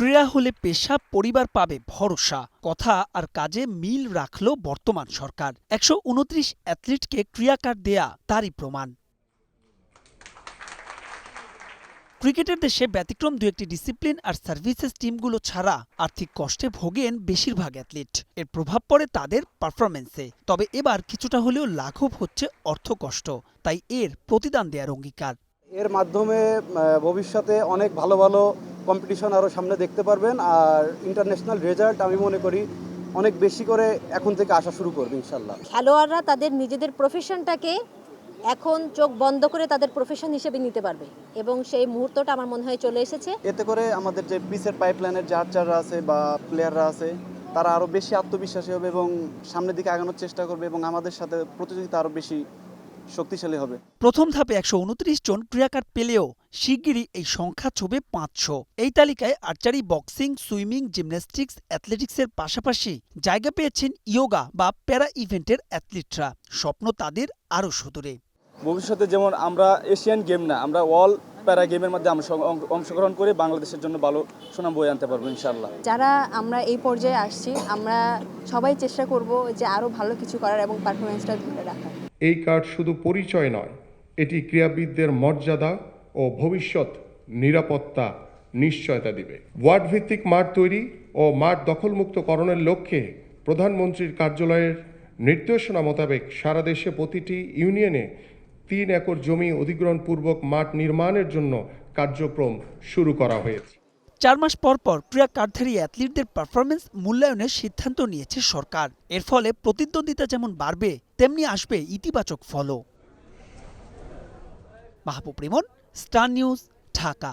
ক্রীড়া হলে পেশা, পরিবার পাবে ভরসা। কথা আর কাজে মিল রাখল বর্তমান সরকার। ১২৯ অ্যাথলিটকে ক্রীড়া কার্ড দেয়া তারই প্রমাণ। ক্রিকেটের দেশে ব্যতিক্রম দু একটি ডিসিপ্লিন আর সার্ভিসেস টিমগুলো ছাড়া আর্থিক কষ্টে ভোগেন বেশিরভাগ অ্যাথলিট। এর প্রভাব পড়ে তাদের পারফরমেন্সে। তবে এবার কিছুটা হলেও লাঘব হচ্ছে অর্থকষ্ট, তাই এর প্রতিদান দেয়ার অঙ্গীকার। এর মাধ্যমে ভবিষ্যতে অনেক ভালো ভালো কম্পিটিশন আরও সামনে দেখতে পারবেন। আর ইন্টারন্যাশনাল রেজাল্ট আমি মনে করি অনেক বেশি করে এখন থেকে আসা শুরু করবে ইনশাল্লাহ। খেলোয়াড়রা তাদের নিজেদের প্রফেশনটাকে এখন চোখ বন্ধ করে তাদের প্রফেশন হিসেবে নিতে পারবে এবং সেই মুহূর্তটা আমার মনে হয় চলে এসেছে। এতে করে আমাদের যে পিচের পাইপলাইনের যে আর্চাররা আছে বা প্লেয়াররা আছে তারা আরও বেশি আত্মবিশ্বাসী হবে এবং সামনের দিকে আগানোর চেষ্টা করবে এবং আমাদের সাথে প্রতিযোগিতা আরও বেশি শক্তিশালী হবে। প্রথম ধাপে ১২৯ জন ক্রীড়া কার্ড পেলেও শিগগিরই এই সংখ্যা ছুবে ৫০০। এই তালিকায় আর্চারি, বক্সিং, সুইমিং, জিমন্যাস্টিক্স, অ্যাথলেটিক্সের পাশাপাশি জায়গা পেয়েছেন ইয়োগা বা প্যারা ইভেন্টের অ্যাথলিটরা। স্বপ্ন তাদের আরও সুদূরে। ভবিষ্যতে যেমন আমরা এশিয়ান গেম না, আমরা অল প্যারা গেমের মধ্যে আমরা অংশগ্রহণ করে বাংলাদেশের জন্য ভালো সুনাম বয়ে আনতে পারবো ইনশাআল্লাহ। যারা আমরা এই পর্যায়ে আসছি, আমরা সবাই চেষ্টা করব যে আরও ভালো কিছু করার এবং পারফরমেন্সটা ধরে রাখার। এই কার্ড শুধু পরিচয় নয়, এটি ক্রীড়াবিদদের মর্যাদা ও ভবিষ্যৎ নিরাপত্তা নিশ্চয়তা দিবে। ওয়ার্ড ভিত্তিক মাঠ তৈরি ও মাঠ দখলমুক্তকরণের লক্ষ্যে প্রধানমন্ত্রীর কার্যালয়ের নির্দেশনা মোতাবেক সারা দেশে প্রতিটি ইউনিয়নে ৩ একর জমি অধিগ্রহণপূর্বক মাঠ নির্মাণের জন্য কার্যক্রম শুরু করা হয়েছে। ৪ মাস পর পর ক্রীড়া কার্ডধারী অ্যাথলিটদের পারফরমেন্স মূল্যায়নের সিদ্ধান্ত নিয়েছে সরকার। এর ফলে প্রতিদ্বন্দ্বিতা যেমন বাড়বে, তেমনি আসবে ইতিবাচক ফলও। মাহবুব রিমন, স্টার নিউজ, ঢাকা।